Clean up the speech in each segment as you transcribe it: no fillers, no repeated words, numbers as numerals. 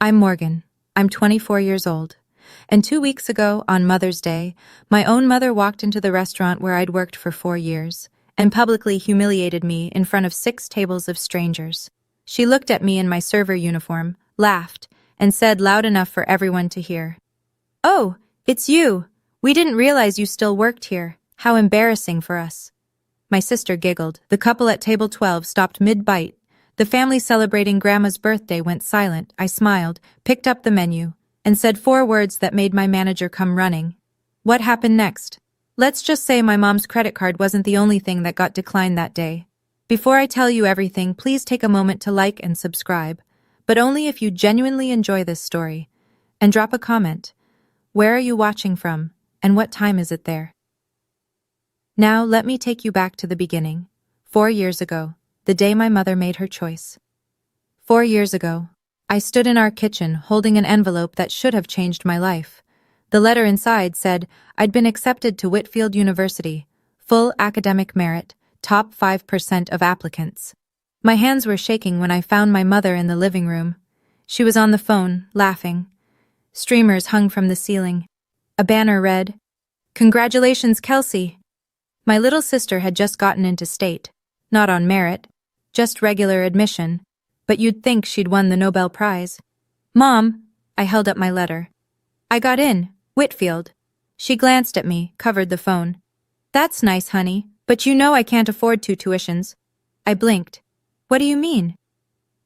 I'm Morgan. I'm 24 years old. And 2 weeks ago, on Mother's Day, my own mother walked into the restaurant where I'd worked for 4 years and publicly humiliated me in front of 6 tables of strangers. She looked at me in my server uniform, laughed, and said loud enough for everyone to hear, "Oh, it's you. We didn't realize you still worked here. How embarrassing for us." My sister giggled. The couple at table 12 stopped mid-bite. The family celebrating Grandma's birthday went silent. I smiled, picked up the menu, and said 4 words that made my manager come running. What happened next? Let's just say my mom's credit card wasn't the only thing that got declined that day. Before I tell you everything, please take a moment to like and subscribe, but only if you genuinely enjoy this story. And drop a comment. Where are you watching from, and what time is it there? Now let me take you back to the beginning. 4 years ago, the day my mother made her choice. 4 years ago, I stood in our kitchen holding an envelope that should have changed my life. The letter inside said I'd been accepted to Whitfield University, full academic merit, top 5% of applicants. My hands were shaking when I found my mother in the living room. She was on the phone, laughing. Streamers hung from the ceiling. A banner read, "Congratulations, Kelsey." My little sister had just gotten into state, not on merit, just regular admission, but you'd think she'd won the Nobel Prize. "Mom," I held up my letter. "I got in, Whitfield." She glanced at me, covered the phone. "That's nice, honey, but you know I can't afford 2 tuitions." I blinked. "What do you mean?"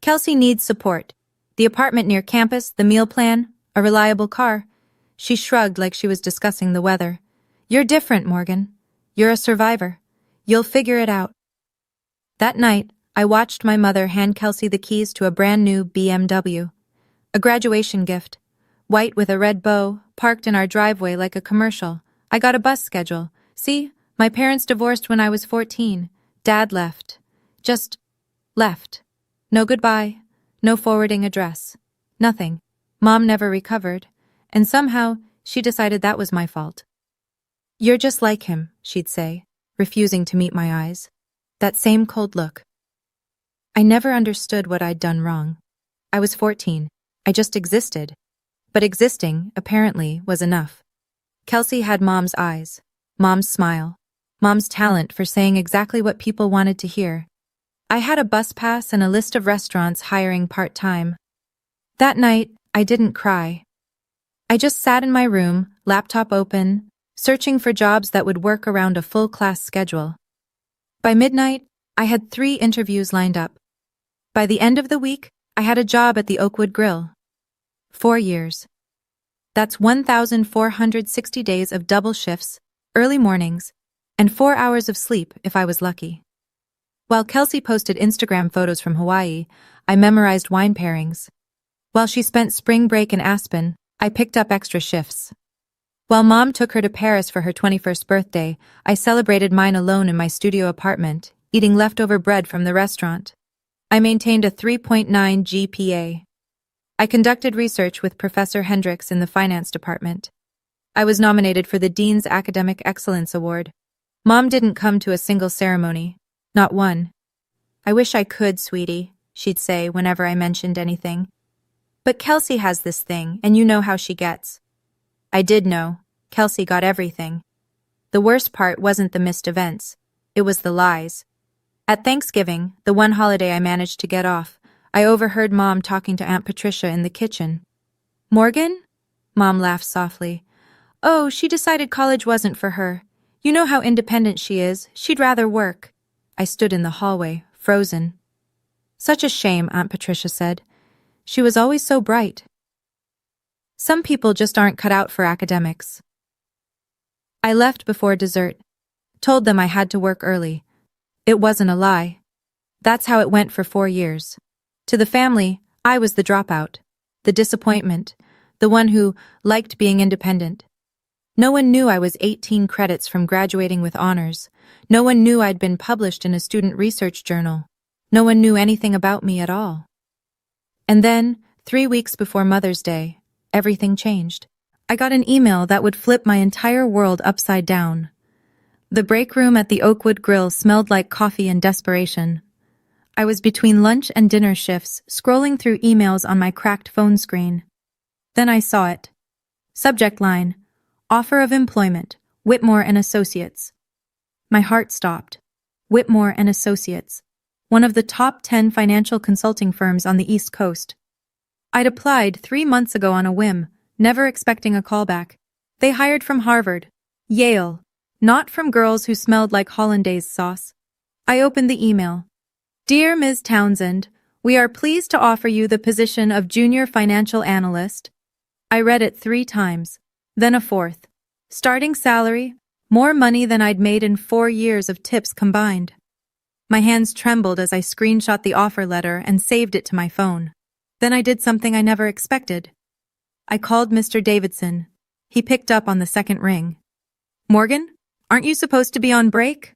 "Kelsey needs support. The apartment near campus, the meal plan, a reliable car." She shrugged like she was discussing the weather. "You're different, Morgan. You're a survivor. You'll figure it out." That night, I watched my mother hand Kelsey the keys to a brand new BMW. A graduation gift. White with a red bow, parked in our driveway like a commercial. I got a bus schedule. See, my parents divorced when I was 14. Dad left. Just left. No goodbye. No forwarding address. Nothing. Mom never recovered. And somehow, she decided that was my fault. "You're just like him," she'd say, refusing to meet my eyes. That same cold look. I never understood what I'd done wrong. I was 14. I just existed. But existing, apparently, was enough. Kelsey had Mom's eyes, Mom's smile, Mom's talent for saying exactly what people wanted to hear. I had a bus pass and a list of restaurants hiring part-time. That night, I didn't cry. I just sat in my room, laptop open, searching for jobs that would work around a full-class schedule. By midnight, I had 3 interviews lined up. By the end of the week, I had a job at the Oakwood Grill. 4 years. That's 1,460 days of double shifts, early mornings, and 4 hours of sleep if I was lucky. While Kelsey posted Instagram photos from Hawaii, I memorized wine pairings. While she spent spring break in Aspen, I picked up extra shifts. While Mom took her to Paris for her 21st birthday, I celebrated mine alone in my studio apartment, eating leftover bread from the restaurant. I maintained a 3.9 GPA. I conducted research with Professor Hendricks in the finance department. I was nominated for the Dean's Academic Excellence Award. Mom didn't come to a single ceremony, not one. "I wish I could, sweetie," she'd say whenever I mentioned anything. "But Kelsey has this thing, and you know how she gets." I did know. Kelsey got everything. The worst part wasn't the missed events. It was the lies. At Thanksgiving, the one holiday I managed to get off, I overheard Mom talking to Aunt Patricia in the kitchen. "Morgan?" Mom laughed softly. "Oh, she decided college wasn't for her. You know how independent she is. She'd rather work." I stood in the hallway, frozen. "Such a shame," Aunt Patricia said. "She was always so bright." Some people just aren't cut out for academics. I left before dessert. Told them I had to work early. It wasn't a lie. That's how it went for 4 years. To the family, I was the dropout, the disappointment, the one who liked being independent. No one knew I was 18 credits from graduating with honors. No one knew I'd been published in a student research journal. No one knew anything about me at all. And then, 3 weeks before Mother's Day, everything changed. I got an email that would flip my entire world upside down. The break room at the Oakwood Grill smelled like coffee and desperation. I was between lunch and dinner shifts, scrolling through emails on my cracked phone screen. Then I saw it. Subject line: Offer of employment, Whitmore and Associates. My heart stopped. Whitmore and Associates, one of the top 10 financial consulting firms on the East Coast. I'd applied 3 months ago on a whim, never expecting a callback. They hired from Harvard, Yale, not from girls who smelled like hollandaise sauce. I opened the email. Dear Ms. Townsend, we are pleased to offer you the position of Junior Financial Analyst. I read it 3 times, then a 4th. Starting salary, more money than I'd made in 4 years of tips combined. My hands trembled as I screenshot the offer letter and saved it to my phone. Then I did something I never expected. I called Mr. Davidson. He picked up on the second ring. Morgan, aren't you supposed to be on break?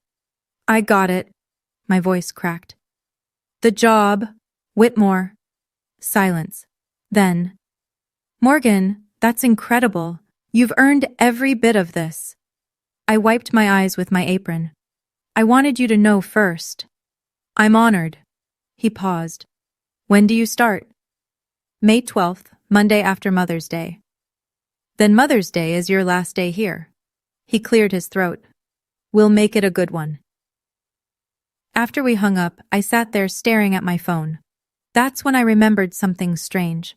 I got it. My voice cracked. The job, Whitmore. Silence. Then, Morgan, that's incredible. You've earned every bit of this. I wiped my eyes with my apron. I wanted you to know first. I'm honored. He paused. When do you start? May 12th, Monday after Mother's Day. Then Mother's Day is your last day here. He cleared his throat. We'll make it a good one. After we hung up, I sat there staring at my phone. That's when I remembered something strange.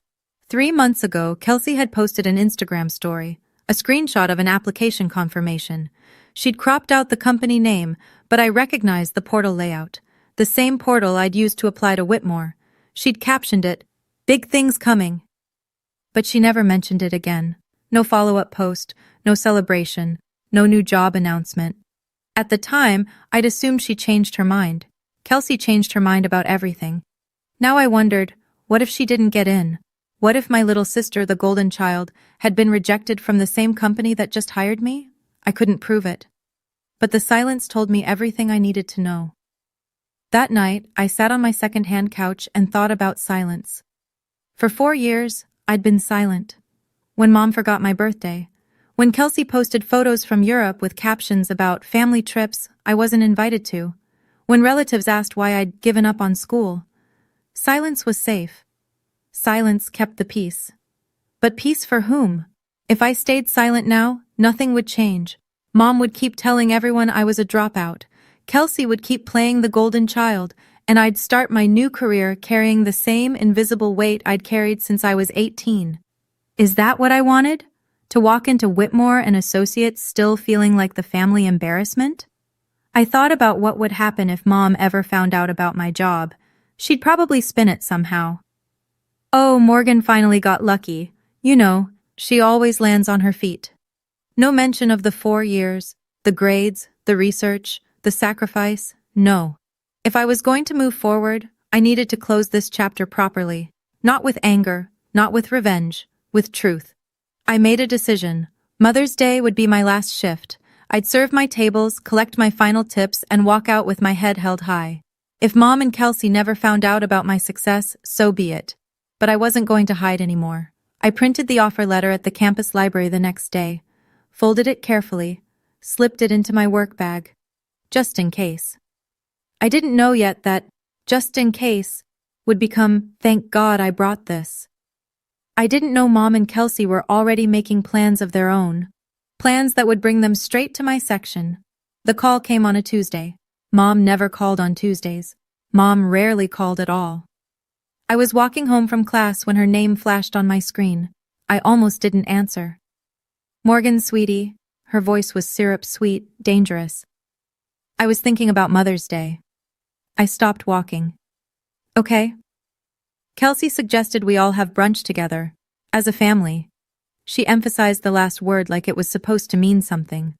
3 months ago, Kelsey had posted an Instagram story, a screenshot of an application confirmation. She'd cropped out the company name, but I recognized the portal layout, the same portal I'd used to apply to Whitmore. She'd captioned it, "Big things coming." But she never mentioned it again. No follow-up post, no celebration, no new job announcement. At the time, I'd assumed she changed her mind. Kelsey changed her mind about everything. Now I wondered, what if she didn't get in? What if my little sister, the golden child, had been rejected from the same company that just hired me? I couldn't prove it. But the silence told me everything I needed to know. That night, I sat on my second-hand couch and thought about silence. For 4 years, I'd been silent. When Mom forgot my birthday, when Kelsey posted photos from Europe with captions about family trips I wasn't invited to, when relatives asked why I'd given up on school, silence was safe. Silence kept the peace. But peace for whom? If I stayed silent now, nothing would change. Mom would keep telling everyone I was a dropout. Kelsey would keep playing the golden child, and I'd start my new career carrying the same invisible weight I'd carried since I was 18. Is that what I wanted? To walk into Whitmore and Associates still feeling like the family embarrassment? I thought about what would happen if Mom ever found out about my job. She'd probably spin it somehow. Oh, Morgan finally got lucky. You know, she always lands on her feet. No mention of the 4 years, the grades, the research, the sacrifice, no. If I was going to move forward, I needed to close this chapter properly. Not with anger, not with revenge, with truth. I made a decision. Mother's Day would be my last shift. I'd serve my tables, collect my final tips, and walk out with my head held high. If Mom and Kelsey never found out about my success, so be it. But I wasn't going to hide anymore. I printed the offer letter at the campus library the next day, folded it carefully, slipped it into my work bag, just in case. I didn't know yet that, just in case, would become, thank God I brought this. I didn't know Mom and Kelsey were already making plans of their own, plans that would bring them straight to my section. The call came on a Tuesday. Mom never called on Tuesdays. Mom rarely called at all. I was walking home from class when her name flashed on my screen. I almost didn't answer. Morgan, sweetie. Her voice was syrup sweet, dangerous. I was thinking about Mother's Day. I stopped walking. Okay. Kelsey suggested we all have brunch together, as a family. She emphasized the last word like it was supposed to mean something.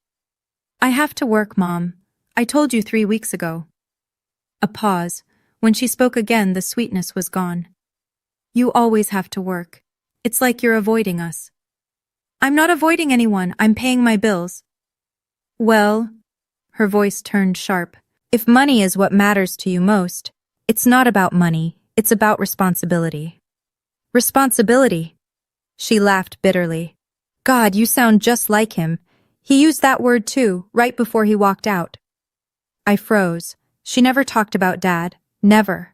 I have to work, Mom. I told you 3 weeks ago. A pause. When she spoke again, the sweetness was gone. You always have to work. It's like you're avoiding us. I'm not avoiding anyone. I'm paying my bills. Well, her voice turned sharp. If money is what matters to you most, it's not about money. It's about responsibility. Responsibility? She laughed bitterly. God, you sound just like him. He used that word too, right before he walked out. I froze. She never talked about Dad. Never.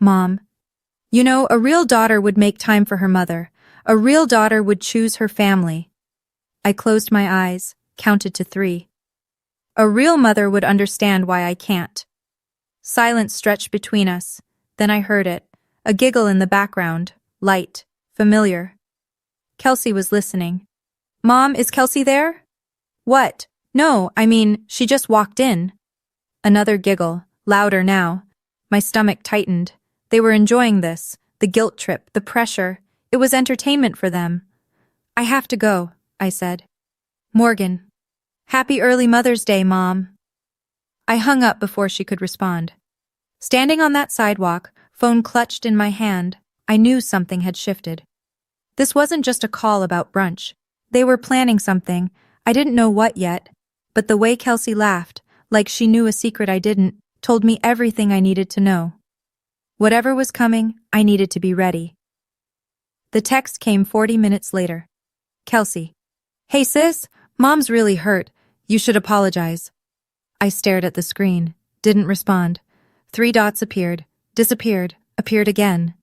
Mom. You know, a real daughter would make time for her mother. A real daughter would choose her family. I closed my eyes, counted to 3. A real mother would understand why I can't. Silence stretched between us. Then I heard it. A giggle in the background. Light. Familiar. Kelsey was listening. Mom, is Kelsey there? What? No, I mean, she just walked in. Another giggle, louder now. My stomach tightened. They were enjoying this, the guilt trip, the pressure. It was entertainment for them. I have to go, I said. Morgan. Happy early Mother's Day, Mom. I hung up before she could respond. Standing on that sidewalk, phone clutched in my hand, I knew something had shifted. This wasn't just a call about brunch. They were planning something. I didn't know what yet, but the way Kelsey laughed, like she knew a secret I didn't, told me everything I needed to know. Whatever was coming, I needed to be ready. The text came 40 minutes later. Kelsey. Hey sis, Mom's really hurt. You should apologize. I stared at the screen, didn't respond. 3 dots appeared, disappeared, appeared again.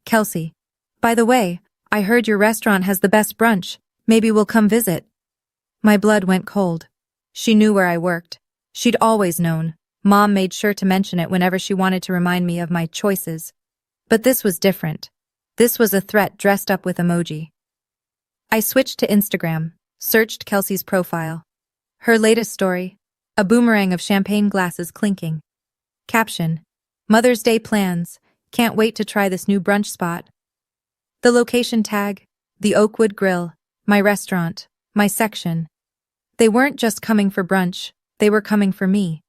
Kelsey. By the way, I heard your restaurant has the best brunch. Maybe we'll come visit. My blood went cold. She knew where I worked. She'd always known. Mom made sure to mention it whenever she wanted to remind me of my choices. But this was different. This was a threat dressed up with emoji. I switched to Instagram, searched Kelsey's profile. Her latest story, a boomerang of champagne glasses clinking. Caption, Mother's Day plans, can't wait to try this new brunch spot. The location tag, the Oakwood Grill, my restaurant, my section. They weren't just coming for brunch, they were coming for me.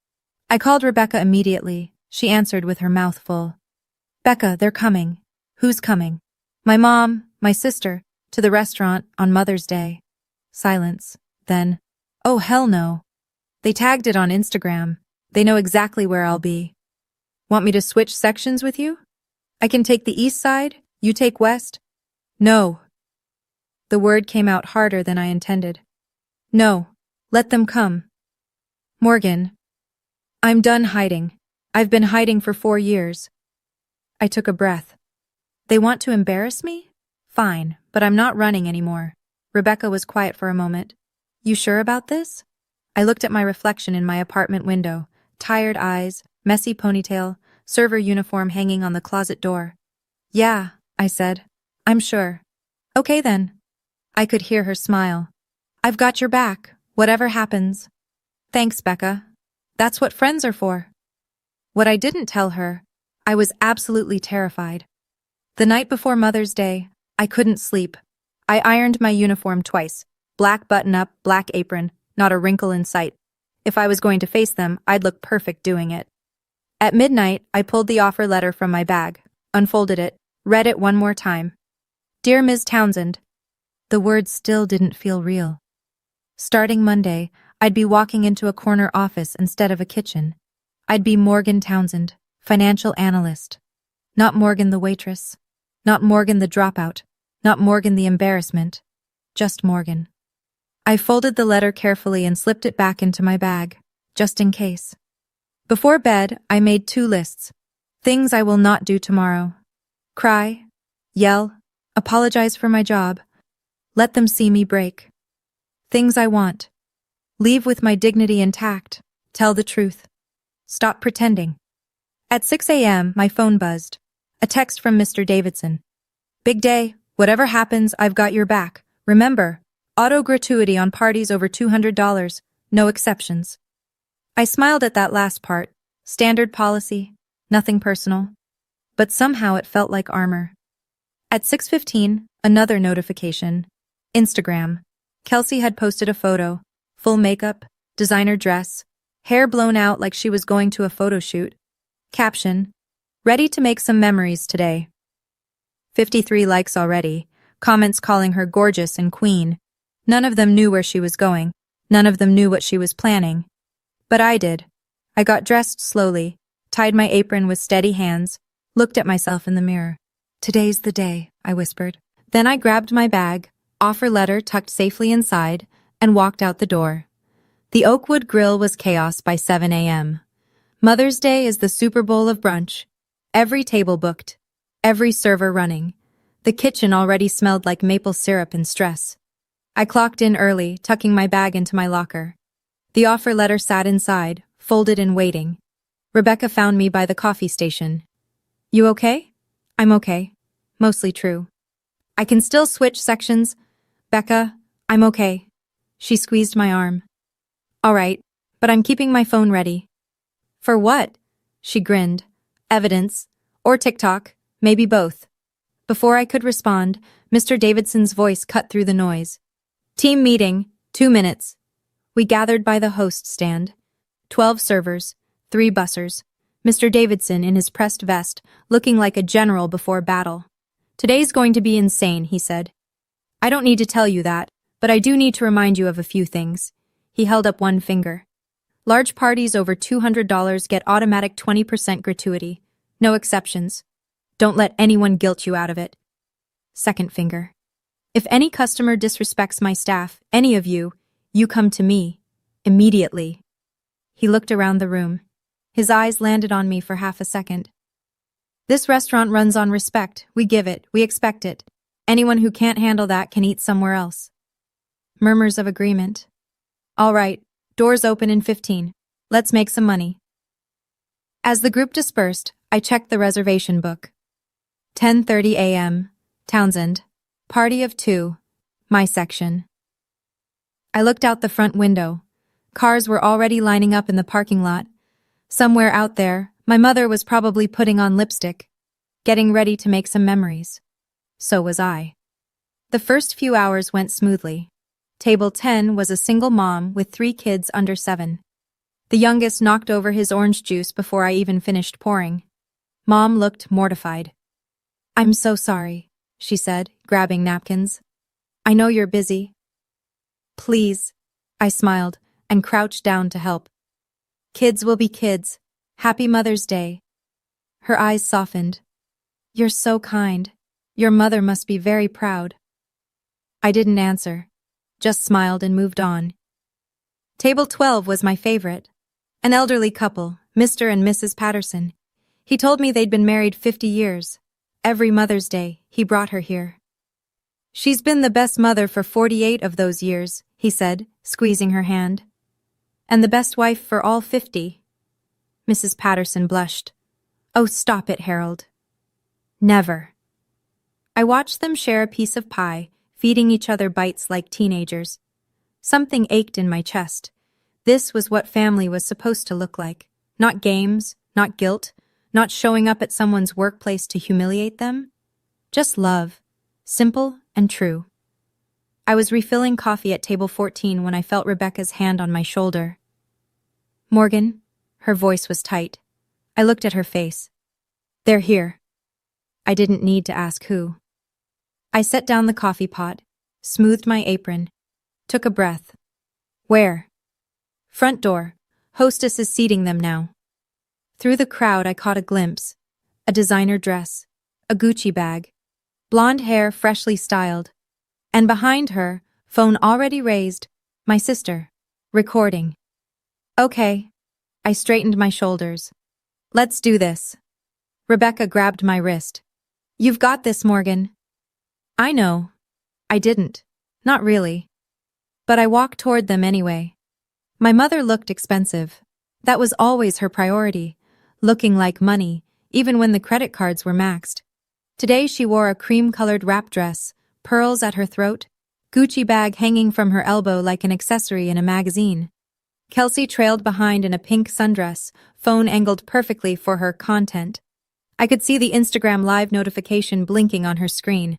I called Rebecca immediately. She answered with her mouth full. Becca, they're coming. Who's coming? My mom, my sister, to the restaurant on Mother's Day. Silence. Then, oh hell no. They tagged it on Instagram. They know exactly where I'll be. Want me to switch sections with you? I can take the east side, you take west? No. The word came out harder than I intended. No, let them come. Morgan. I'm done hiding. I've been hiding for 4 years. I took a breath. They want to embarrass me? Fine, but I'm not running anymore. Rebecca was quiet for a moment. You sure about this? I looked at my reflection in my apartment window. Tired eyes, messy ponytail, server uniform hanging on the closet door. Yeah, I said. I'm sure. Okay then. I could hear her smile. I've got your back, whatever happens. Thanks, Becca. That's what friends are for. What I didn't tell her, I was absolutely terrified. The night before Mother's Day, I couldn't sleep. I ironed my uniform twice. Black button-up, black apron, not a wrinkle in sight. If I was going to face them, I'd look perfect doing it. At midnight, I pulled the offer letter from my bag, unfolded it, read it one more time. Dear Ms. Townsend. The words still didn't feel real. Starting Monday, I'd be walking into a corner office instead of a kitchen. I'd be Morgan Townsend, financial analyst. Not Morgan the waitress. Not Morgan the dropout. Not Morgan the embarrassment. Just Morgan. I folded the letter carefully and slipped it back into my bag, just in case. Before bed, I made 2 lists. Things I will not do tomorrow. Cry, yell, apologize for my job. Let them see me break. Things I want. Leave with my dignity intact. Tell the truth. Stop pretending. At 6 a.m., my phone buzzed. A text from Mr. Davidson. Big day. Whatever happens, I've got your back. Remember, auto gratuity on parties over $200. No exceptions. I smiled at that last part. Standard policy. Nothing personal. But somehow it felt like armor. At 6:15, another notification. Instagram. Kelsey had posted a photo. Full makeup, designer dress, hair blown out like she was going to a photo shoot. Caption, ready to make some memories today. 53 likes already, comments calling her gorgeous and queen. None of them knew where she was going. None of them knew what she was planning. But I did. I got dressed slowly, tied my apron with steady hands, looked at myself in the mirror. Today's the day, I whispered. Then I grabbed my bag, offer letter tucked safely inside, and walked out the door. The Oakwood Grill was chaos by 7 a.m. Mother's Day is the Super Bowl of brunch. Every table booked. Every server running. The kitchen already smelled like maple syrup and stress. I clocked in early, tucking my bag into my locker. The offer letter sat inside, folded and waiting. Rebecca found me by the coffee station. "You okay?" "I'm okay." Mostly true. "I can still switch sections." "Becca, I'm okay." She squeezed my arm. "All right, but I'm keeping my phone ready." "For what?" She grinned. "Evidence. Or TikTok. Maybe both." Before I could respond, Mr. Davidson's voice cut through the noise. "Team meeting, 2 minutes." We gathered by the host stand. 12 servers, 3 bussers. Mr. Davidson in his pressed vest, looking like a general before battle. "Today's going to be insane," he said. "I don't need to tell you that, but I do need to remind you of a few things." He held up one finger. "Large parties over $200 get automatic 20% gratuity. No exceptions. Don't let anyone guilt you out of it." Second finger. "If any customer disrespects my staff, any of you, you come to me. Immediately." He looked around the room. His eyes landed on me for half a second. "This restaurant runs on respect. We give it. We expect it. Anyone who can't handle that can eat somewhere else." Murmurs of agreement. "All right, doors open in 15. Let's make some money." As the group dispersed, I checked the reservation book. 10:30 a.m. Townsend. Party of 2. My section. I looked out the front window. Cars were already lining up in the parking lot. Somewhere out there, my mother was probably putting on lipstick, getting ready to make some memories. So was I. The first few hours went smoothly. Table 10 was a single mom with 3 kids under 7. The youngest knocked over his orange juice before I even finished pouring. Mom looked mortified. "I'm so sorry," she said, grabbing napkins. "I know you're busy." "Please," I smiled and crouched down to help. "Kids will be kids. Happy Mother's Day." Her eyes softened. "You're so kind. Your mother must be very proud." I didn't answer, just smiled and moved on. Table 12 was my favorite. An elderly couple, Mr. and Mrs. Patterson. He told me they'd been married 50 years. Every Mother's Day, he brought her here. "She's been the best mother for 48 of those years," he said, squeezing her hand. "And the best wife for all 50. Mrs. Patterson blushed. "Oh, stop it, Harold." "Never." I watched them share a piece of pie, feeding each other bites like teenagers. Something ached in my chest. This was what family was supposed to look like. Not games, not guilt, not showing up at someone's workplace to humiliate them. Just love. Simple and true. I was refilling coffee at table 14 when I felt Rebecca's hand on my shoulder. "Morgan?" Her voice was tight. I looked at her face. "They're here." I didn't need to ask who. I set down the coffee pot, smoothed my apron, took a breath. "Where?" "Front door. Hostess is seating them now." Through the crowd I caught a glimpse. A designer dress, a Gucci bag, blonde hair freshly styled. And behind her, phone already raised, my sister, recording. "Okay." I straightened my shoulders. "Let's do this." Rebecca grabbed my wrist. "You've got this, Morgan." I know. I didn't. Not really. But I walked toward them anyway. My mother looked expensive. That was always her priority, looking like money, even when the credit cards were maxed. Today she wore a cream-colored wrap dress, pearls at her throat, Gucci bag hanging from her elbow like an accessory in a magazine. Kelsey trailed behind in a pink sundress, phone angled perfectly for her content. I could see the Instagram Live notification blinking on her screen.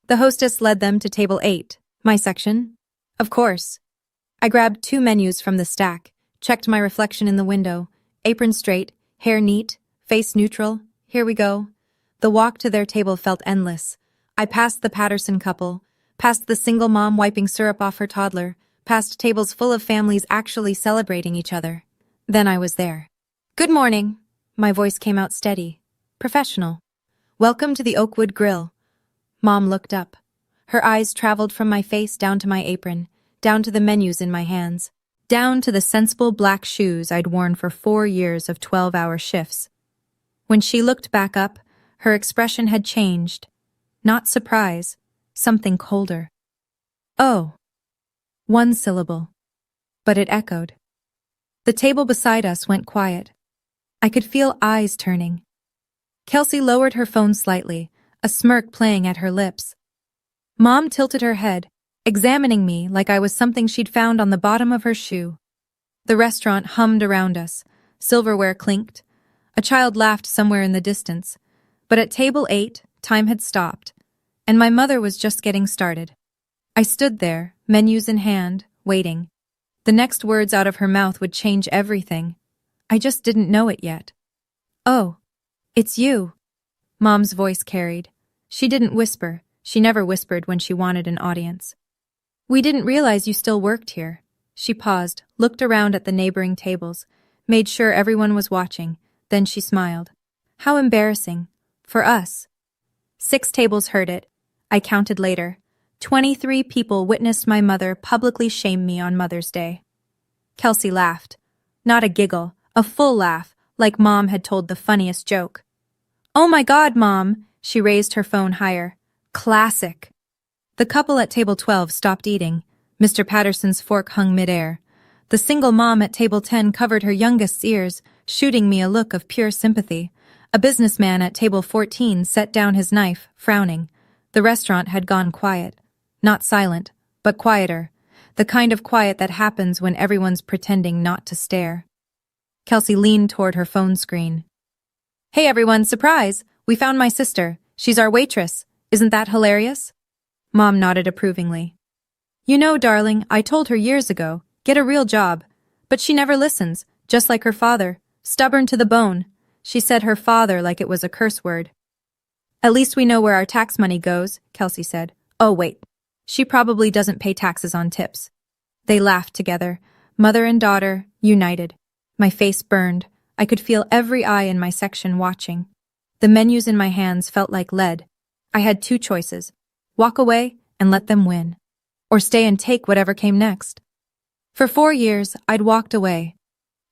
The hostess led them to table 8, my section. Of course. I grabbed 2 menus from the stack, checked my reflection in the window, apron straight, hair neat, face neutral. Here we go. The walk to their table felt endless. I passed the Patterson couple, past the single mom wiping syrup off her toddler, past tables full of families actually celebrating each other. Then I was there. "Good morning." My voice came out steady, professional. "Welcome to the Oakwood Grill." Mom looked up. Her eyes traveled from my face down to my apron, down to the menus in my hands, down to the sensible black shoes I'd worn for 4 years of 12-hour shifts. When she looked back up, her expression had changed. Not surprise, something colder. Oh. One syllable. But it echoed. The table beside us went quiet. I could feel eyes turning. Kelsey lowered her phone slightly, a smirk playing at her lips. Mom tilted her head, examining me like I was something she'd found on the bottom of her shoe. The restaurant hummed around us. Silverware clinked. A child laughed somewhere in the distance. But at table 8, time had stopped, and my mother was just getting started. I stood there, menus in hand, waiting. The next words out of her mouth would change everything. I just didn't know it yet. "Oh, it's you," Mom's voice carried. She didn't whisper. She never whispered when she wanted an audience. "We didn't realize you still worked here." She paused, looked around at the neighboring tables, made sure everyone was watching, then she smiled. "How embarrassing. For us." 6 tables heard it. I counted later. 23 people witnessed my mother publicly shame me on Mother's Day. Kelsey laughed. Not a giggle, a full laugh, like Mom had told the funniest joke. "Oh my God, Mom!" She raised her phone higher. "Classic." The couple at table 12 stopped eating. Mr. Patterson's fork hung midair. The single mom at table 10 covered her youngest's ears, shooting me a look of pure sympathy. A businessman at table 14 set down his knife, frowning. The restaurant had gone quiet. Not silent, but quieter. The kind of quiet that happens when everyone's pretending not to stare. Kelsey leaned toward her phone screen. "Hey everyone, surprise! We found my sister. She's our waitress. Isn't that hilarious?" Mom nodded approvingly. "You know, darling, I told her years ago, get a real job. But she never listens, just like her father. Stubborn to the bone." She said her father like it was a curse word. "At least we know where our tax money goes," Kelsey said. "Oh, wait. She probably doesn't pay taxes on tips." They laughed together, mother and daughter, united. My face burned. I could feel every eye in my section watching. The menus in my hands felt like lead. I had 2 choices. Walk away and let them win. Or stay and take whatever came next. For 4 years, I'd walked away.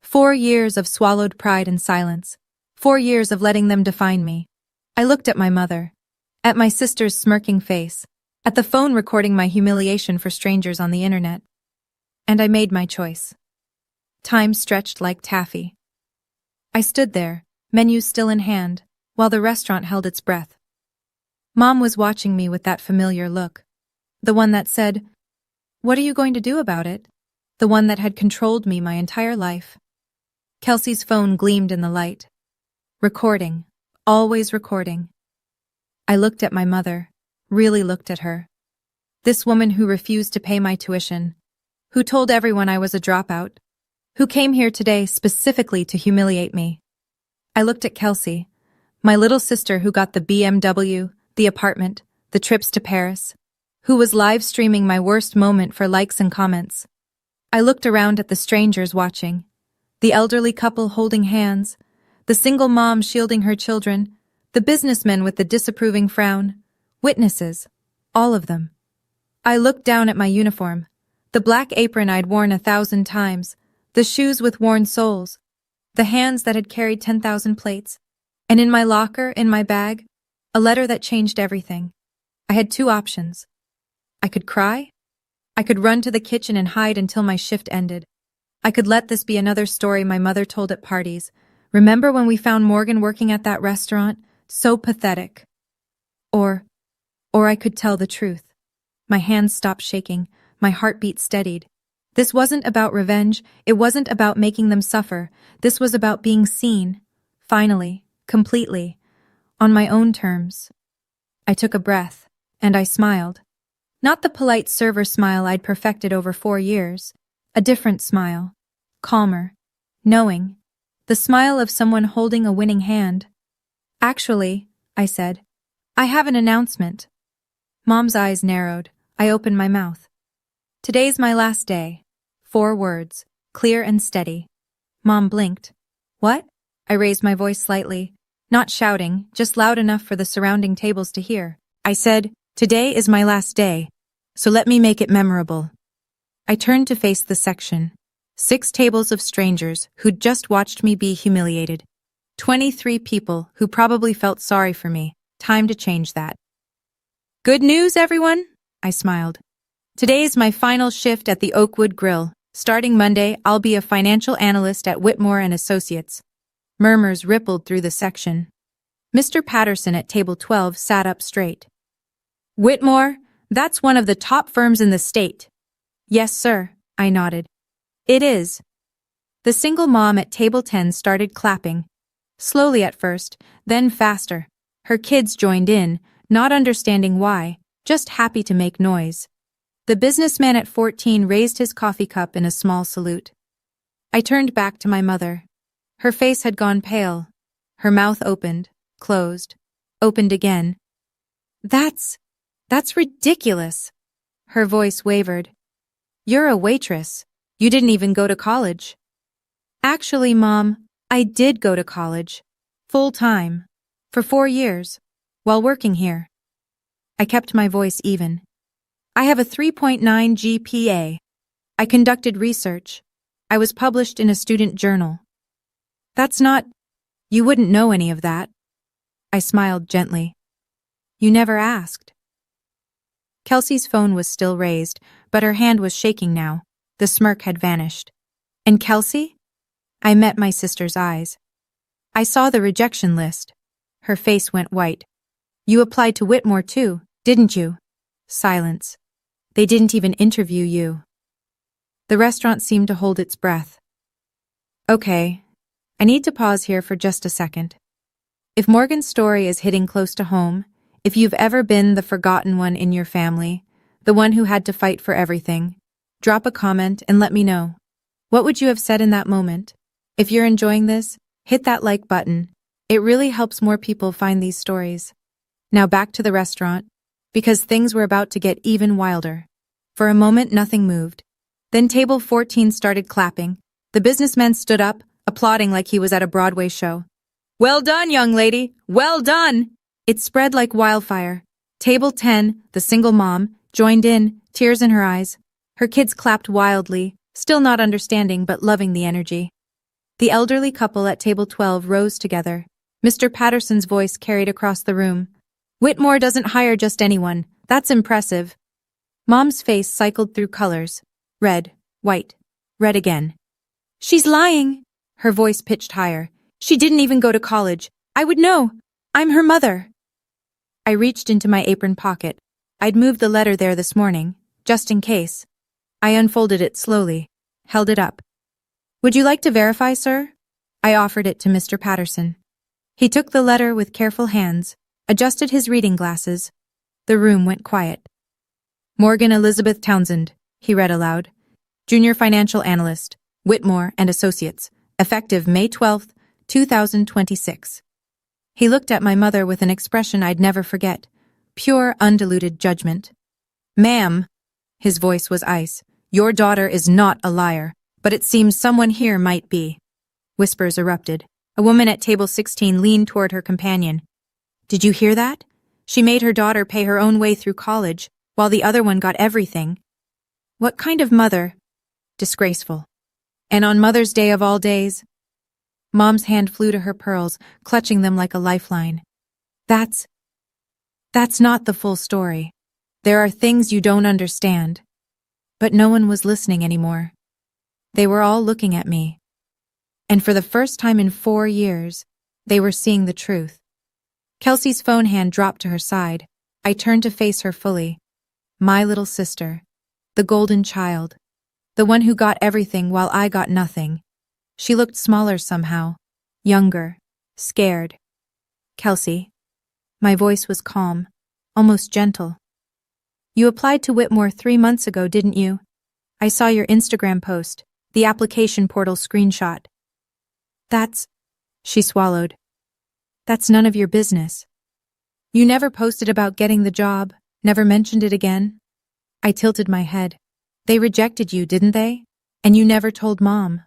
4 years of swallowed pride and silence. 4 years of letting them define me. I looked at my mother. At my sister's smirking face. At the phone recording my humiliation for strangers on the internet. And I made my choice. Time stretched like taffy. I stood there, menus still in hand, while the restaurant held its breath. Mom was watching me with that familiar look. The one that said, "What are you going to do about it?" The one that had controlled me my entire life. Kelsey's phone gleamed in the light. Recording. Always recording. I looked at my mother. Really looked at her. This woman who refused to pay my tuition. Who told everyone I was a dropout. Who came here today specifically to humiliate me. I looked at Kelsey. My little sister who got the BMW, the apartment, the trips to Paris. Who was live streaming my worst moment for likes and comments. I looked around at the strangers watching. The elderly couple holding hands. The single mom shielding her children. The businessman with the disapproving frown. Witnesses. All of them. I looked down at my uniform. The black apron I'd worn 1,000 times. The shoes with worn soles. The hands that had carried 10,000 plates. And in my locker, in my bag, a letter that changed everything. I had 2 options. I could cry. I could run to the kitchen and hide until my shift ended. I could let this be another story my mother told at parties. "Remember when we found Morgan working at that restaurant? So pathetic." Or I could tell the truth. My hands stopped shaking. My heartbeat steadied. This wasn't about revenge. It wasn't about making them suffer. This was about being seen. Finally. Completely. On my own terms. I took a breath. And I smiled. Not the polite server smile I'd perfected over 4 years. A different smile. Calmer. Knowing. The smile of someone holding a winning hand. "Actually," I said, "I have an announcement." Mom's eyes narrowed. I opened my mouth. "Today's my last day." 4 words, clear and steady. Mom blinked. "What?" I raised my voice slightly, not shouting, just loud enough for the surrounding tables to hear. I said, "Today is my last day, so let me make it memorable." I turned to face the section. 6 tables of strangers who'd just watched me be humiliated. 23 people who probably felt sorry for me. Time to change that. Good news, everyone? I smiled. Today is my final shift at the Oakwood Grill. Starting Monday, I'll be a financial analyst at Whitmore and Associates. Murmurs rippled through the section. Mr. Patterson at table 12 sat up straight. Whitmore? That's one of the top firms in the state. Yes, sir, I nodded. It is. The single mom at table 10 started clapping. Slowly at first, then faster. Her kids joined in, not understanding why, just happy to make noise. The businessman at 14 raised his coffee cup in a small salute. I turned back to my mother. Her face had gone pale. Her mouth opened, closed, opened again. That's ridiculous. Her voice wavered. You're a waitress. You didn't even go to college. Actually, Mom, I did go to college. Full time. For 4 years. While working here. I kept my voice even. I have a 3.9 GPA. I conducted research. I was published in a student journal. That's not... You wouldn't know any of that. I smiled gently. You never asked. Kelsey's phone was still raised, but her hand was shaking now. The smirk had vanished. And Kelsey? I met my sister's eyes. I saw the rejection list. Her face went white. You applied to Whitmore too, didn't you? Silence. They didn't even interview you. The restaurant seemed to hold its breath. Okay, I need to pause here for just a second. If Morgan's story is hitting close to home, if you've ever been the forgotten one in your family, the one who had to fight for everything, drop a comment and let me know. What would you have said in that moment? If you're enjoying this, hit that like button. It really helps more people find these stories. Now back to the restaurant, because things were about to get even wilder. For a moment, nothing moved. Then table 14 started clapping. The businessman stood up, applauding like he was at a Broadway show. Well done, young lady! Well done! It spread like wildfire. Table 10, the single mom, joined in, tears in her eyes. Her kids clapped wildly, still not understanding but loving the energy. The elderly couple at table 12 rose together. Mr. Patterson's voice carried across the room. Whitmore doesn't hire just anyone. That's impressive. Mom's face cycled through colors. Red, white, red again. She's lying. Her voice pitched higher. She didn't even go to college. I would know. I'm her mother. I reached into my apron pocket. I'd moved the letter there this morning, just in case. I unfolded it slowly, held it up. Would you like to verify, sir? I offered it to Mr. Patterson. He took the letter with careful hands, adjusted his reading glasses. The room went quiet. Morgan Elizabeth Townsend, he read aloud. Junior Financial Analyst, Whitmore and Associates, effective May 12, 2026. He looked at my mother with an expression I'd never forget. Pure, undiluted judgment. Ma'am, his voice was ice, your daughter is not a liar, but it seems someone here might be. Whispers erupted. A woman at table 16 leaned toward her companion. Did you hear that? She made her daughter pay her own way through college, while the other one got everything. What kind of mother? Disgraceful. And on Mother's Day of all days? Mom's hand flew to her pearls, clutching them like a lifeline. That's not the full story. There are things you don't understand. But no one was listening anymore. They were all looking at me. And for the first time in 4 years, they were seeing the truth. Kelsey's phone hand dropped to her side. I turned to face her fully. My little sister. The golden child. The one who got everything while I got nothing. She looked smaller somehow. Younger. Scared. Kelsey. My voice was calm. Almost gentle. You applied to Whitmore 3 months ago, didn't you? I saw your Instagram post. The application portal screenshot. She swallowed. That's none of your business. You never posted about getting the job, never mentioned it again? I tilted my head. They rejected you, didn't they? And you never told Mom.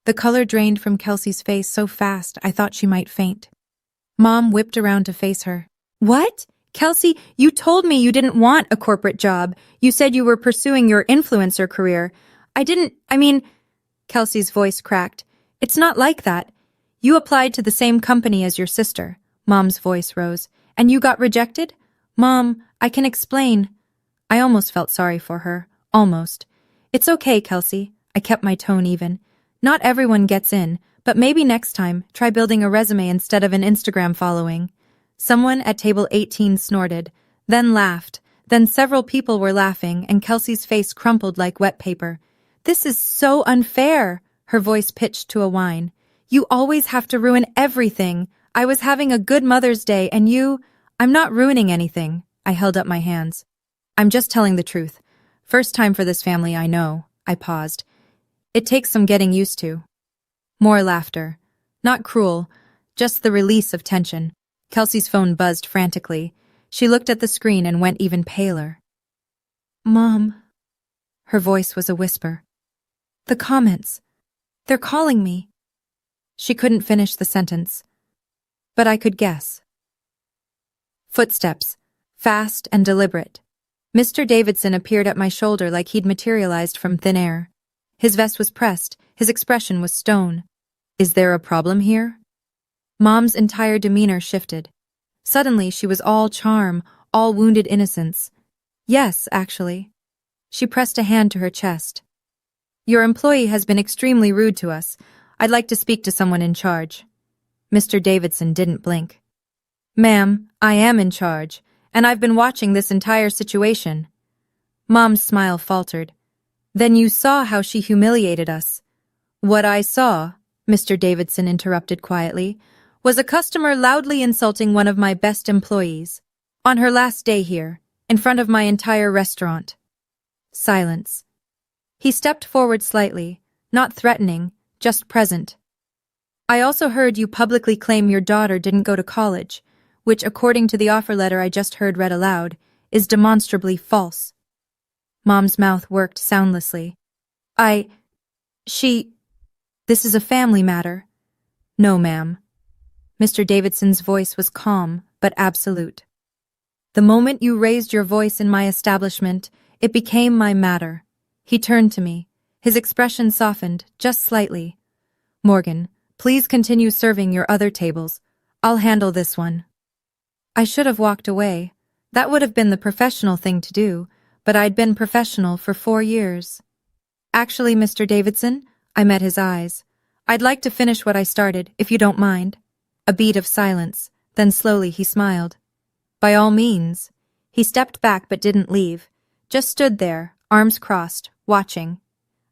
The color drained from Kelsey's face so fast I thought she might faint. Mom whipped around to face her. What? Kelsey, you told me you didn't want a corporate job. You said you were pursuing your influencer career. Kelsey's voice cracked. It's not like that. You applied to the same company as your sister. Mom's voice rose. And you got rejected? Mom, I can explain. I almost felt sorry for her. Almost. It's okay, Kelsey. I kept my tone even. Not everyone gets in, but maybe next time, try building a resume instead of an Instagram following. Someone at table 18 snorted, then laughed. Then several people were laughing, and Kelsey's face crumpled like wet paper. This is so unfair, her voice pitched to a whine. You always have to ruin everything. I was having a good Mother's Day, and you— I'm not ruining anything. I held up my hands. I'm just telling the truth. First time for this family, I know. I paused. It takes some getting used to. More laughter. Not cruel, just the release of tension. Kelsey's phone buzzed frantically. She looked at the screen and went even paler. Mom. Her voice was a whisper. The comments. They're calling me. She couldn't finish the sentence. But I could guess. Footsteps. Fast and deliberate. Mr. Davidson appeared at my shoulder like he'd materialized from thin air. His vest was pressed, his expression was stone. Is there a problem here? Mom's entire demeanor shifted. Suddenly she was all charm, all wounded innocence. Yes, actually. She pressed a hand to her chest. Your employee has been extremely rude to us. I'd like to speak to someone in charge. Mr. Davidson didn't blink. Ma'am, I am in charge, and I've been watching this entire situation. Mom's smile faltered. Then you saw how she humiliated us. What I saw, Mr. Davidson interrupted quietly, was a customer loudly insulting one of my best employees. On her last day here, in front of my entire restaurant. Silence. He stepped forward slightly, not threatening, just present. I also heard you publicly claim your daughter didn't go to college, which, according to the offer letter I just heard read aloud, is demonstrably false. Mom's mouth worked soundlessly. This is a family matter. No, ma'am. Mr. Davidson's voice was calm, but absolute. The moment you raised your voice in my establishment, it became my matter. He turned to me. His expression softened, just slightly. Morgan, please continue serving your other tables. I'll handle this one. I should have walked away. That would have been the professional thing to do, but I'd been professional for 4 years. Actually, Mr. Davidson, I met his eyes. I'd like to finish what I started, if you don't mind. A beat of silence, then slowly he smiled. By all means. He stepped back but didn't leave, just stood there, arms crossed, watching.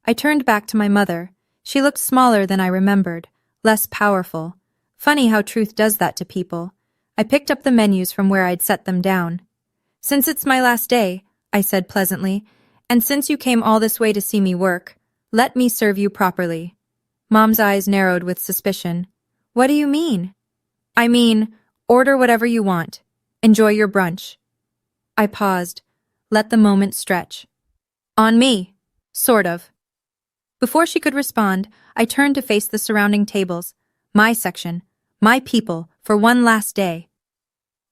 I turned back to my mother. She looked smaller than I remembered, less powerful. Funny how truth does that to people. I picked up the menus from where I'd set them down. Since it's my last day, I said pleasantly, and since you came all this way to see me work, let me serve you properly. Mom's eyes narrowed with suspicion. What do you mean? I mean, order whatever you want. Enjoy your brunch. I paused. Let the moment stretch. On me. Sort of. Before she could respond, I turned to face the surrounding tables. My section. My people, for one last day.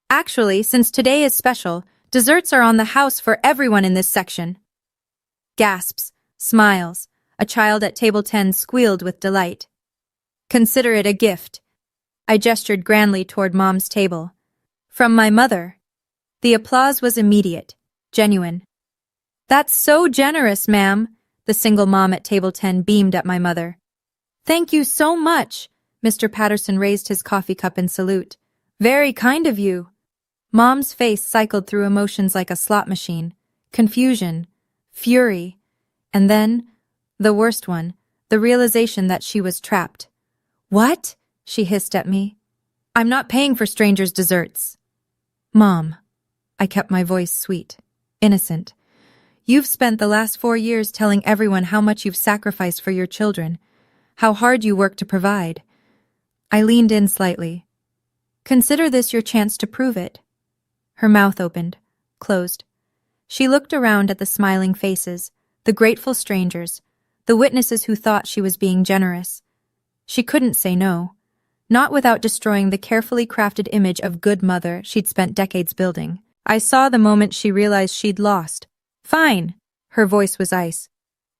Actually, since today is special, desserts are on the house for everyone in this section. Gasps. Smiles. A child at table 10 squealed with delight. Consider it a gift. I gestured grandly toward Mom's table. From my mother. The applause was immediate, genuine. That's so generous, ma'am. The single mom at table 10 beamed at my mother. Thank you so much. Mr. Patterson raised his coffee cup in salute. Very kind of you. Mom's face cycled through emotions like a slot machine. Confusion, fury, and then, the worst one, the realization that she was trapped. What? She hissed at me. I'm not paying for strangers' desserts. Mom. I kept my voice sweet, innocent. You've spent the last 4 years telling everyone how much you've sacrificed for your children, how hard you work to provide. I leaned in slightly. Consider this your chance to prove it. Her mouth opened, closed. She looked around at the smiling faces, the grateful strangers, the witnesses who thought she was being generous. She couldn't say no, not without destroying the carefully crafted image of good mother she'd spent decades building. I saw the moment she realized she'd lost. Fine. Her voice was ice.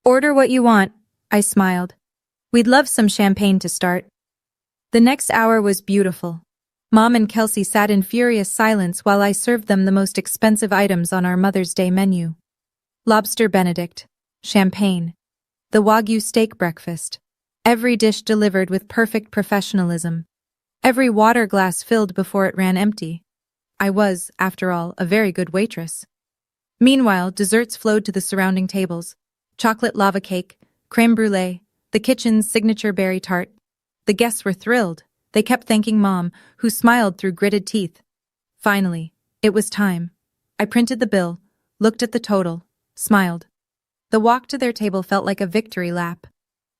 Order what you want. I smiled. We'd love some champagne to start. The next hour was beautiful. Mom and Kelsey sat in furious silence while I served them the most expensive items on our Mother's Day menu. Lobster Benedict, champagne, the Wagyu steak breakfast. Every dish delivered with perfect professionalism. Every water glass filled before it ran empty. I was, after all, a very good waitress. Meanwhile, desserts flowed to the surrounding tables. Chocolate lava cake, crème brûlée, the kitchen's signature berry tart. The guests were thrilled. They kept thanking Mom, who smiled through gritted teeth. Finally, it was time. I printed the bill, looked at the total, smiled. The walk to their table felt like a victory lap.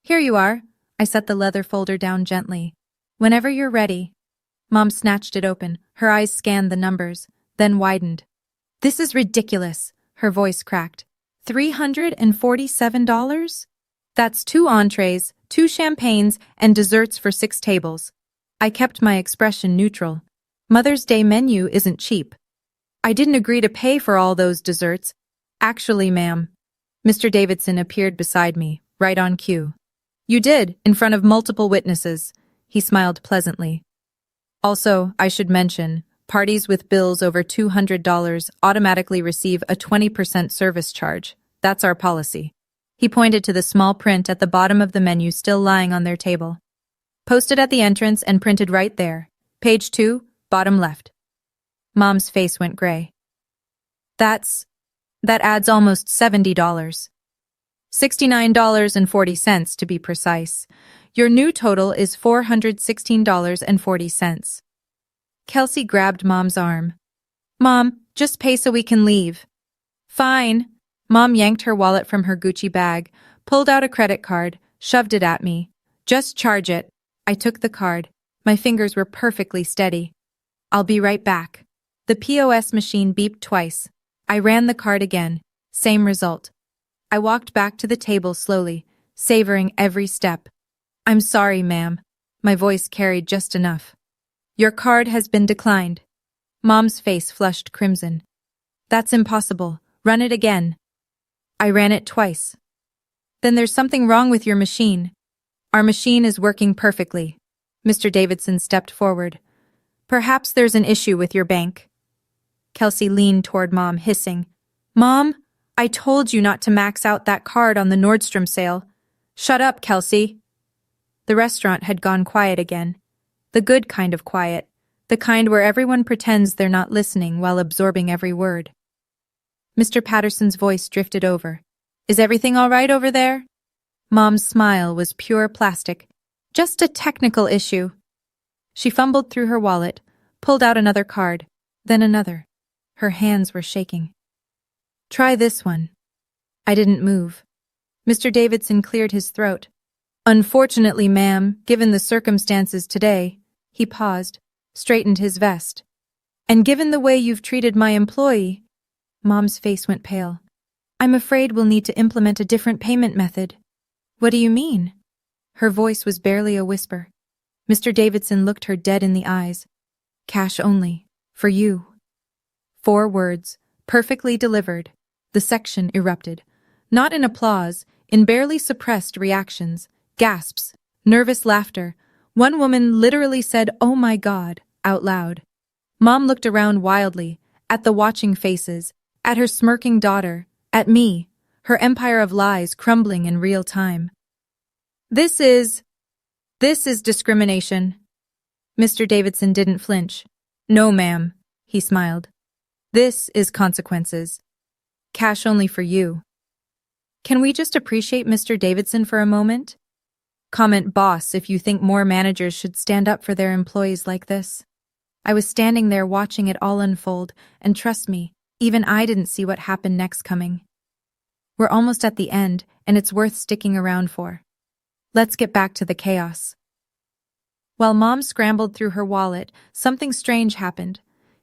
Here you are. I set the leather folder down gently. Whenever you're ready. Mom snatched it open. Her eyes scanned the numbers, then widened. This is ridiculous, her voice cracked. $347? That's 2 entrees, 2 champagnes, and desserts for 6 tables. I kept my expression neutral. Mother's Day menu isn't cheap. I didn't agree to pay for all those desserts. Actually, ma'am. Mr. Davidson appeared beside me, right on cue. You did, in front of multiple witnesses. He smiled pleasantly. Also, I should mention, parties with bills over $200 automatically receive a 20% service charge. That's our policy. He pointed to the small print at the bottom of the menu still lying on their table. Posted at the entrance and printed right there. Page 2, bottom left. Mom's face went gray. That adds almost $70. $69.40 to be precise. Your new total is $416.40. Kelsey grabbed Mom's arm. Mom, just pay so we can leave. Fine. Mom yanked her wallet from her Gucci bag, pulled out a credit card, shoved it at me. Just charge it. I took the card. My fingers were perfectly steady. I'll be right back. The POS machine beeped twice. I ran the card again. Same result. I walked back to the table slowly, savoring every step. I'm sorry, ma'am. My voice carried just enough. Your card has been declined. Mom's face flushed crimson. That's impossible. Run it again. I ran it twice. Then there's something wrong with your machine. Our machine is working perfectly. Mr. Davidson stepped forward. Perhaps there's an issue with your bank. Kelsey leaned toward Mom, hissing. Mom, I told you not to max out that card on the Nordstrom sale. Shut up, Kelsey. The restaurant had gone quiet again. The good kind of quiet. The kind where everyone pretends they're not listening while absorbing every word. Mr. Patterson's voice drifted over. Is everything all right over there? Mom's smile was pure plastic. Just a technical issue. She fumbled through her wallet, pulled out another card, then another. Her hands were shaking. Try this one. I didn't move. Mr. Davidson cleared his throat. Unfortunately, ma'am, given the circumstances today, he paused, straightened his vest. And given the way you've treated my employee, Mom's face went pale. I'm afraid we'll need to implement a different payment method. What do you mean? Her voice was barely a whisper. Mr. Davidson looked her dead in the eyes. Cash only. For you. 4 words, perfectly delivered. The section erupted. Not in applause, in barely suppressed reactions, gasps, nervous laughter. One woman literally said, "Oh my God," out loud. Mom looked around wildly, at the watching faces, at her smirking daughter, at me, her empire of lies crumbling in real time. This is discrimination. Mr. Davidson didn't flinch. No, ma'am, he smiled. This is consequences. Cash only for you. Can we just appreciate Mr. Davidson for a moment? Comment boss if you think more managers should stand up for their employees like this. I was standing there watching it all unfold, and trust me, even I didn't see what happened next coming. We're almost at the end, and it's worth sticking around for. Let's get back to the chaos. While Mom scrambled through her wallet, something strange happened.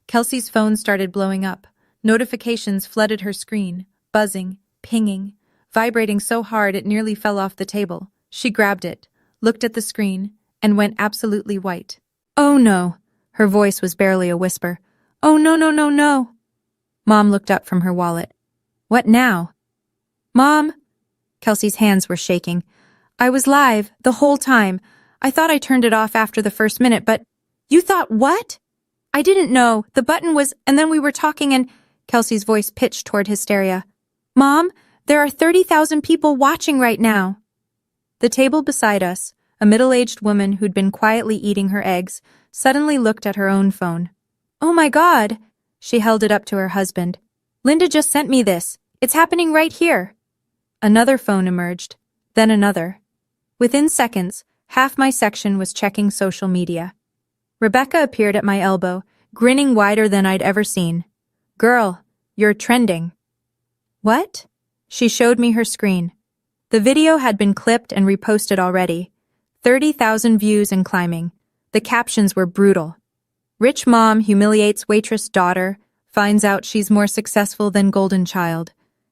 Kelsey's phone started blowing up. Notifications flooded her screen, buzzing, pinging, vibrating so hard it nearly fell off the table. She grabbed it, looked at the screen, and went absolutely white. Oh no! Her voice was barely a whisper. Oh no, no, no, no! Mom looked up from her wallet. What now? Mom! Kelsey's hands were shaking. I was live, the whole time. I thought I turned it off after the first minute, but you thought what? I didn't know. The button was, and then we were talking and Kelsey's voice pitched toward hysteria. Mom, there are 30,000 people watching right now. The table beside us, a middle-aged woman who'd been quietly eating her eggs, suddenly looked at her own phone. Oh my God! She held it up to her husband. Linda just sent me this. It's happening right here. Another phone emerged, then another. Within seconds, half my section was checking social media. Rebecca appeared at my elbow, grinning wider than I'd ever seen. Girl, you're trending. What? She showed me her screen. The video had been clipped and reposted already. 30,000 views and climbing. The captions were brutal. Rich mom humiliates waitress daughter, finds out she's more successful than golden child.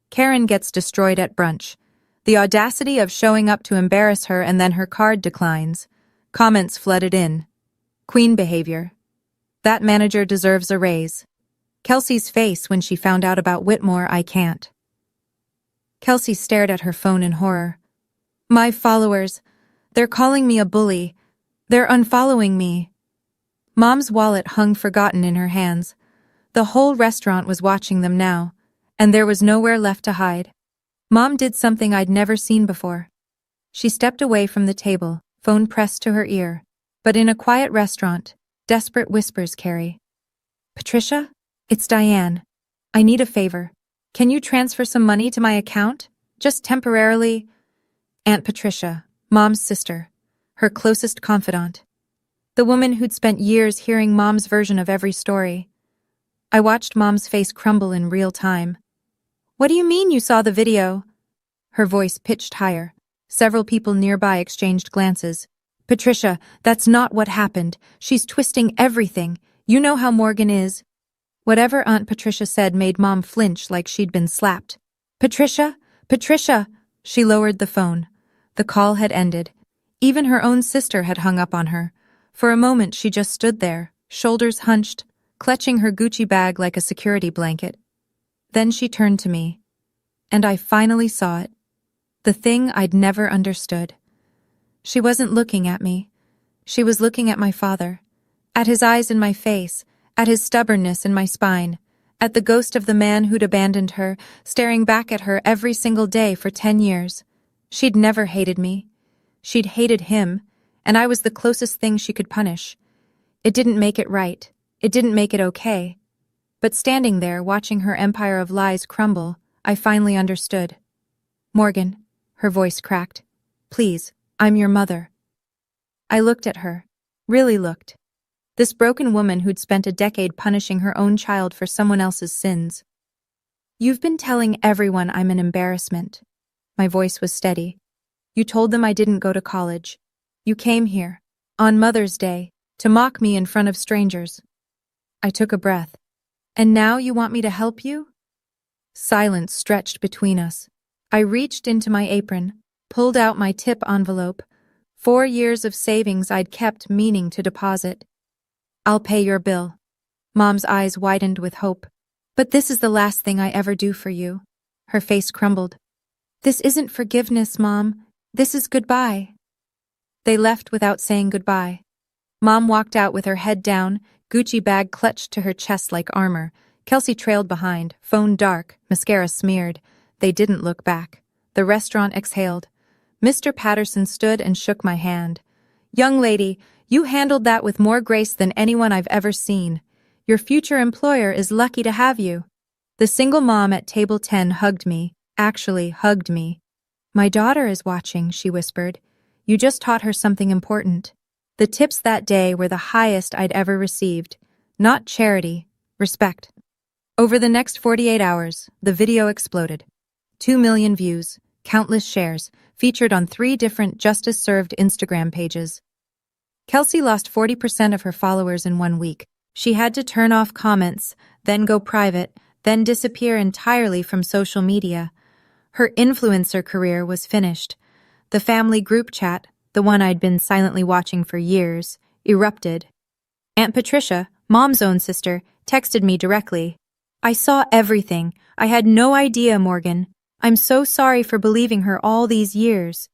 Karen gets destroyed at brunch. The audacity of showing up to embarrass her and then her card declines. Comments flooded in. Queen behavior. That manager deserves a raise. Kelsey's face when she found out about Whitmore, I can't. Kelsey stared at her phone in horror. My followers. They're calling me a bully. They're unfollowing me. Mom's wallet hung forgotten in her hands. The whole restaurant was watching them now, and there was nowhere left to hide. Mom did something I'd never seen before. She stepped away from the table, phone pressed to her ear. But in a quiet restaurant, desperate whispers carry. Patricia? It's Diane. I need a favor. Can you transfer some money to my account? Just temporarily. Aunt Patricia, Mom's sister, her closest confidant. The woman who'd spent years hearing Mom's version of every story. I watched Mom's face crumble in real time. What do you mean you saw the video? Her voice pitched higher. Several people nearby exchanged glances. Patricia, that's not what happened. She's twisting everything. You know how Morgan is. Whatever Aunt Patricia said made Mom flinch like she'd been slapped. Patricia? Patricia! She lowered the phone. The call had ended. Even her own sister had hung up on her. For a moment she just stood there, shoulders hunched, clutching her Gucci bag like a security blanket. Then she turned to me. And I finally saw it. The thing I'd never understood. She wasn't looking at me. She was looking at my father. At his eyes in my face, at his stubbornness in my spine, at the ghost of the man who'd abandoned her, staring back at her every single day for 10 years. She'd never hated me. She'd hated him, and I was the closest thing she could punish. It didn't make it right. It didn't make it okay. But standing there, watching her empire of lies crumble, I finally understood. Morgan, her voice cracked. Please, I'm your mother. I looked at her. Really looked. This broken woman who'd spent a decade punishing her own child for someone else's sins. You've been telling everyone I'm an embarrassment. My voice was steady. You told them I didn't go to college. You came here, on Mother's Day, to mock me in front of strangers. I took a breath. And now you want me to help you? Silence stretched between us. I reached into my apron, pulled out my tip envelope. 4 years of savings I'd kept meaning to deposit. I'll pay your bill. Mom's eyes widened with hope. But this is the last thing I ever do for you. Her face crumbled. This isn't forgiveness, Mom. This is goodbye. They left without saying goodbye. Mom walked out with her head down, Gucci bag clutched to her chest like armor. Kelsey trailed behind, phone dark, mascara smeared. They didn't look back. The restaurant exhaled. Mr. Patterson stood and shook my hand. Young lady, you handled that with more grace than anyone I've ever seen. Your future employer is lucky to have you. The single mom at table 10 hugged me, actually hugged me. My daughter is watching, she whispered. You just taught her something important. The tips that day were the highest I'd ever received. Not charity, respect. Over the next 48 hours, the video exploded. 2 million views, countless shares, featured on 3 different justice-served Instagram pages. Kelsey lost 40% of her followers in 1 week. She had to turn off comments, then go private, then disappear entirely from social media. Her influencer career was finished. The family group chat, the one I'd been silently watching for years, erupted. Aunt Patricia, Mom's own sister, texted me directly. I saw everything. I had no idea, Morgan. I'm so sorry for believing her all these years.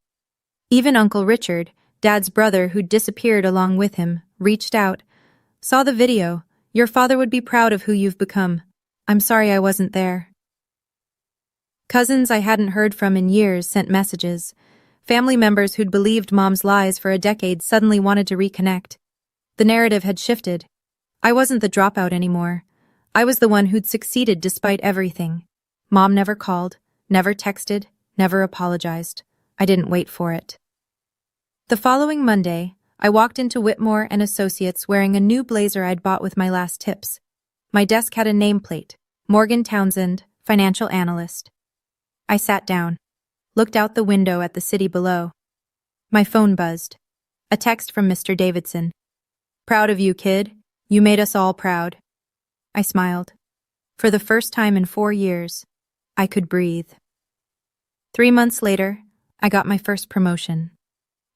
Even Uncle Richard, Dad's brother, who'd disappeared along with him, reached out. Saw the video. Your father would be proud of who you've become. I'm sorry I wasn't there. Cousins I hadn't heard from in years sent messages. Family members who'd believed Mom's lies for a decade suddenly wanted to reconnect. The narrative had shifted. I wasn't the dropout anymore. I was the one who'd succeeded despite everything. Mom never called, never texted, never apologized. I didn't wait for it. The following Monday, I walked into Whitmore and Associates wearing a new blazer I'd bought with my last tips. My desk had a nameplate, Morgan Townsend, financial analyst. I sat down, looked out the window at the city below. My phone buzzed. A text from Mr. Davidson. Proud of you, kid. You made us all proud. I smiled. For the first time in 4 years, I could breathe. 3 months later, I got my first promotion.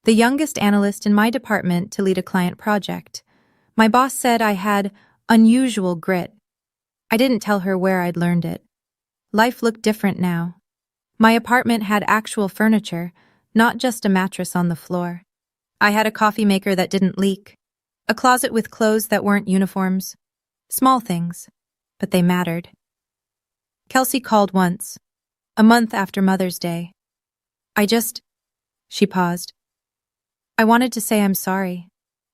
The youngest analyst in my department to lead a client project. My boss said I had unusual grit. I didn't tell her where I'd learned it. Life looked different now. My apartment had actual furniture, not just a mattress on the floor. I had a coffee maker that didn't leak, a closet with clothes that weren't uniforms. Small things, but they mattered. Kelsey called once, a month after Mother's Day. She paused. I wanted to say I'm sorry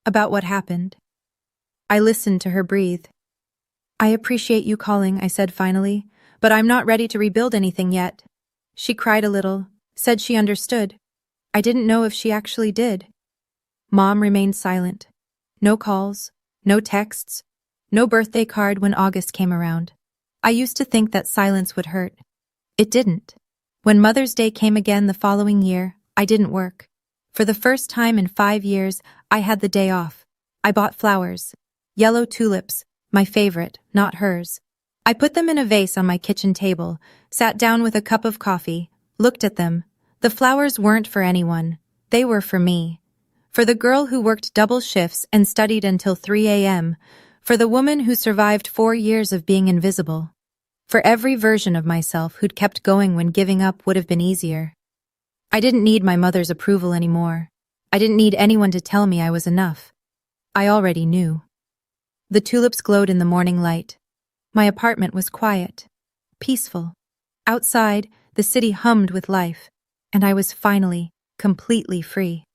about what happened. I listened to her breathe. I appreciate you calling, I said finally, but I'm not ready to rebuild anything yet. She cried a little, said she understood. I didn't know if she actually did. Mom remained silent. No calls, no texts, no birthday card when August came around. I used to think that silence would hurt. It didn't. When Mother's Day came again the following year, I didn't work. For the first time in 5 years, I had the day off. I bought flowers. Yellow tulips, my favorite, not hers. I put them in a vase on my kitchen table, sat down with a cup of coffee, looked at them. The flowers weren't for anyone. They were for me. For the girl who worked double shifts and studied until 3 a.m., for the woman who survived 4 years of being invisible. For every version of myself who'd kept going when giving up would have been easier. I didn't need my mother's approval anymore. I didn't need anyone to tell me I was enough. I already knew. The tulips glowed in the morning light. My apartment was quiet, peaceful. Outside, the city hummed with life, and I was finally, completely free.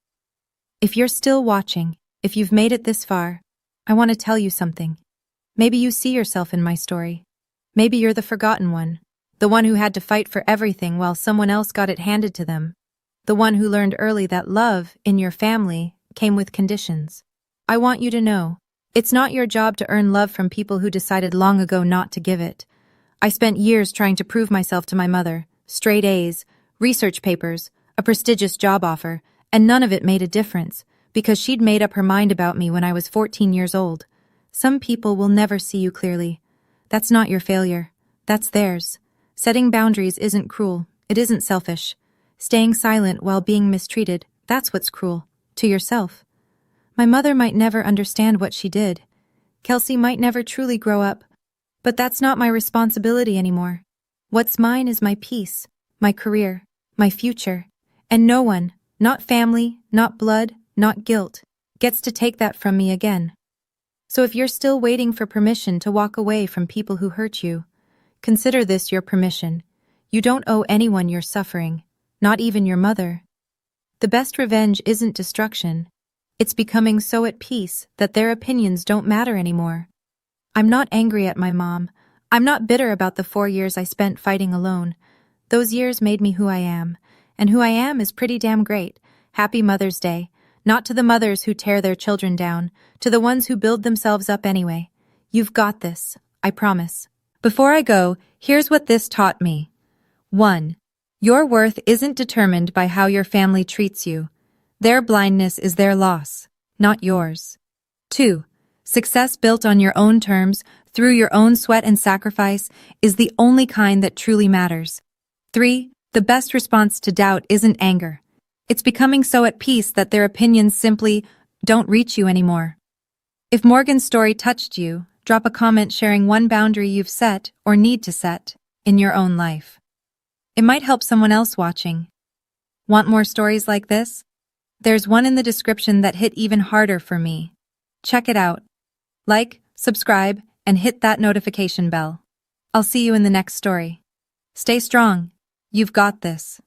If you're still watching, if you've made it this far, I want to tell you something. Maybe you see yourself in my story. Maybe you're the forgotten one, the one who had to fight for everything while someone else got it handed to them, the one who learned early that love, in your family, came with conditions. I want you to know, it's not your job to earn love from people who decided long ago not to give it. I spent years trying to prove myself to my mother, straight A's, research papers, a prestigious job offer, and none of it made a difference, because she'd made up her mind about me when I was 14 years old. Some people will never see you clearly. That's not your failure. That's theirs. Setting boundaries isn't cruel. It isn't selfish. Staying silent while being mistreated, that's what's cruel. To yourself. My mother might never understand what she did. Kelsey might never truly grow up. But that's not my responsibility anymore. What's mine is my peace, my career, my future. And no one, not family, not blood, not guilt, gets to take that from me again. So if you're still waiting for permission to walk away from people who hurt you, consider this your permission. You don't owe anyone your suffering, not even your mother. The best revenge isn't destruction. It's becoming so at peace that their opinions don't matter anymore. I'm not angry at my mom. I'm not bitter about the 4 years I spent fighting alone. Those years made me who I am, and who I am is pretty damn great. Happy Mother's Day. Not to the mothers who tear their children down, to the ones who build themselves up anyway. You've got this, I promise. Before I go, here's what this taught me. 1. Your worth isn't determined by how your family treats you. Their blindness is their loss, not yours. 2. Success built on your own terms, through your own sweat and sacrifice, is the only kind that truly matters. 3. The best response to doubt isn't anger. It's becoming so at peace that their opinions simply don't reach you anymore. If Morgan's story touched you, drop a comment sharing one boundary you've set or need to set in your own life. It might help someone else watching. Want more stories like this? There's one in the description that hit even harder for me. Check it out. Like, subscribe, and hit that notification bell. I'll see you in the next story. Stay strong. You've got this.